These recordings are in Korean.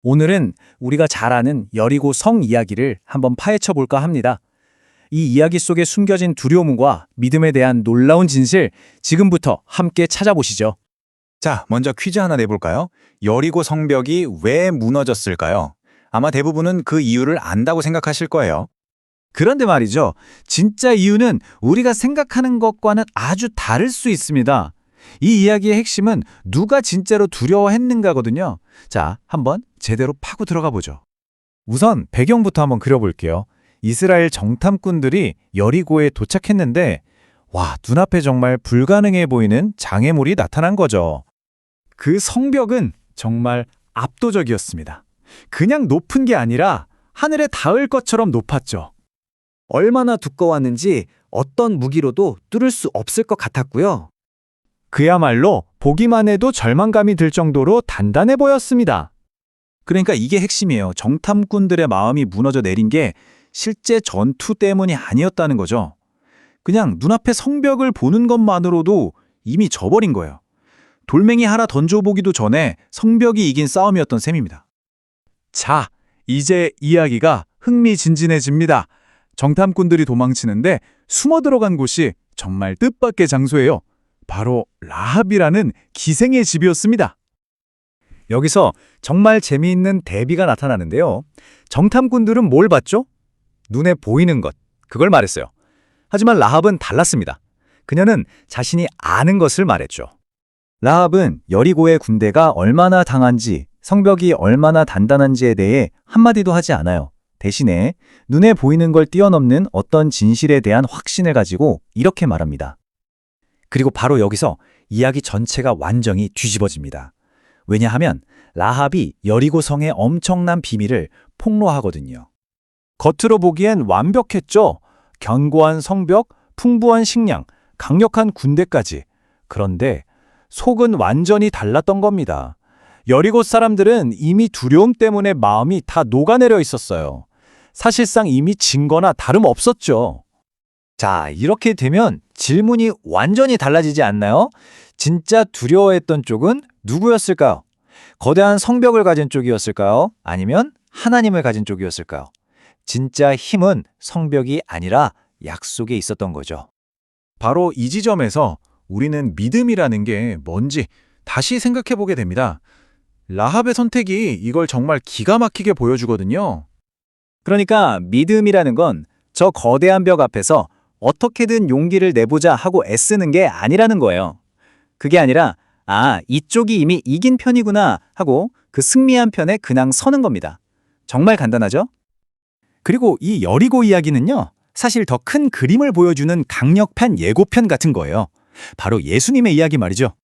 오늘은 우리가 잘 아는 여리고 성 이야기를 한번 파헤쳐 볼까 합니다. 이 이야기 속에 숨겨진 두려움과 믿음에 대한 놀라운 진실, 지금부터 함께 찾아보시죠. 자, 먼저 퀴즈 하나 내볼까요? 여리고 성벽이 왜 무너졌을까요? 아마 대부분은 그 이유를 안다고 생각하실 거예요. 그런데 말이죠. 진짜 이유는 우리가 생각하는 것과는 아주 다를 수 있습니다. 이 이야기의 핵심은 누가 진짜로 두려워했는가거든요. 자, 한번 제대로 파고 들어가 보죠. 우선 배경부터 한번 그려볼게요. 이스라엘 정탐꾼들이 여리고에 도착했는데 와, 눈앞에 정말 불가능해 보이는 장애물이 나타난 거죠. 그 성벽은 정말 압도적이었습니다. 그냥 높은 게 아니라 하늘에 닿을 것처럼 높았죠. 얼마나 두꺼웠는지 어떤 무기로도 뚫을 수 없을 것 같았고요. 그야말로 보기만 해도 절망감이 들 정도로 단단해 보였습니다. 그러니까 이게 핵심이에요. 정탐꾼들의 마음이 무너져 내린 게 실제 전투 때문이 아니었다는 거죠. 그냥 눈앞에 성벽을 보는 것만으로도 이미 져버린 거예요. 돌멩이 하나 던져보기도 전에 성벽이 이긴 싸움이었던 셈입니다. 자, 이제 이야기가 흥미진진해집니다. 정탐꾼들이 도망치는데 숨어 들어간 곳이 정말 뜻밖의 장소예요. 바로 라합이라는 기생의 집이었습니다. 여기서 정말 재미있는 대비가 나타나는데요. 정탐꾼들은 뭘 봤죠? 눈에 보이는 것, 그걸 말했어요. 하지만 라합은 달랐습니다. 그녀는 자신이 아는 것을 말했죠. 라합은 여리고의 군대가 얼마나 강한지, 성벽이 얼마나 단단한지에 대해 한마디도 하지 않아요. 대신에 눈에 보이는 걸 뛰어넘는 어떤 진실에 대한 확신을 가지고 이렇게 말합니다. 그리고 바로 여기서 이야기 전체가 완전히 뒤집어집니다. 왜냐하면 라합이 여리고 성의 엄청난 비밀을 폭로하거든요. 겉으로 보기엔 완벽했죠. 견고한 성벽, 풍부한 식량, 강력한 군대까지. 그런데 속은 완전히 달랐던 겁니다. 여리고 사람들은 이미 두려움 때문에 마음이 다 녹아내려 있었어요. 사실상 이미 진 거나 다름없었죠. 자, 이렇게 되면 질문이 완전히 달라지지 않나요? 진짜 두려워했던 쪽은 누구였을까요? 거대한 성벽을 가진 쪽이었을까요? 아니면 하나님을 가진 쪽이었을까요? 진짜 힘은 성벽이 아니라 약속에 있었던 거죠. 바로 이 지점에서 우리는 믿음이라는 게 뭔지 다시 생각해 보게 됩니다. 라합의 선택이 이걸 정말 기가 막히게 보여주거든요. 그러니까 믿음이라는 건 저 거대한 벽 앞에서 어떻게든 용기를 내보자 하고 애쓰는 게 아니라는 거예요. 그게 아니라 이쪽이 이미 이긴 편이구나 하고 그 승리한 편에 그냥 서는 겁니다. 정말 간단하죠? 그리고 이 여리고 이야기는요, 사실 더 큰 그림을 보여주는 강력한 예고편 같은 거예요. 바로 예수님의 이야기 말이죠.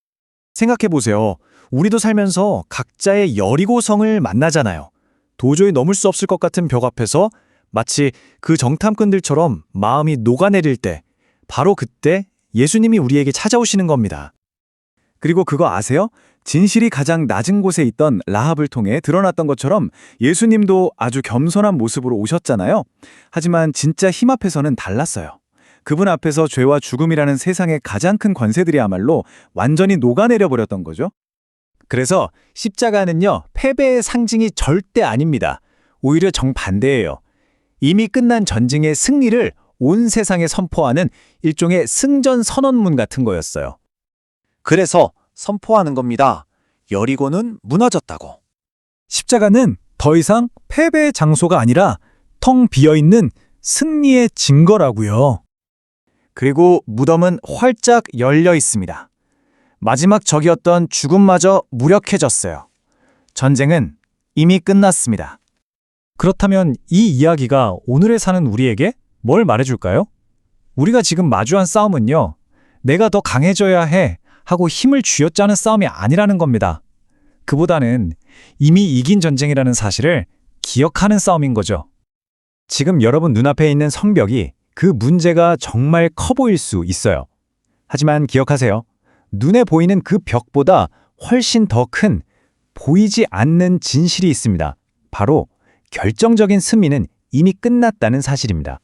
생각해보세요. 우리도 살면서 각자의 여리고성을 만나잖아요. 도저히 넘을 수 없을 것 같은 벽 앞에서 마치 그 정탐꾼들처럼 마음이 녹아내릴 때, 바로 그때 예수님이 우리에게 찾아오시는 겁니다. 그리고 그거 아세요? 진실이 가장 낮은 곳에 있던 라합을 통해 드러났던 것처럼 예수님도 아주 겸손한 모습으로 오셨잖아요. 하지만 진짜 힘 앞에서는 달랐어요. 그분 앞에서 죄와 죽음이라는 세상의 가장 큰 권세들이야말로 완전히 녹아내려 버렸던 거죠. 그래서 십자가는요, 패배의 상징이 절대 아닙니다. 오히려 정반대예요. 이미 끝난 전쟁의 승리를 온 세상에 선포하는 일종의 승전 선언문 같은 거였어요. 그래서 선포하는 겁니다. 여리고는 무너졌다고. 십자가는 더 이상 패배의 장소가 아니라 텅 비어있는 승리의 증거라고요. 그리고 무덤은 활짝 열려 있습니다. 마지막 적이었던 죽음마저 무력해졌어요. 전쟁은 이미 끝났습니다. 그렇다면 이 이야기가 오늘에 사는 우리에게 뭘 말해줄까요? 우리가 지금 마주한 싸움은요, 내가 더 강해져야 해 하고 힘을 쥐어짜는 싸움이 아니라는 겁니다. 그보다는 이미 이긴 전쟁이라는 사실을 기억하는 싸움인 거죠. 지금 여러분 눈앞에 있는 성벽이 그 문제가 정말 커 보일 수 있어요. 하지만 기억하세요. 눈에 보이는 그 벽보다 훨씬 더 큰 보이지 않는 진실이 있습니다. 바로 결정적인 승리는 이미 끝났다는 사실입니다.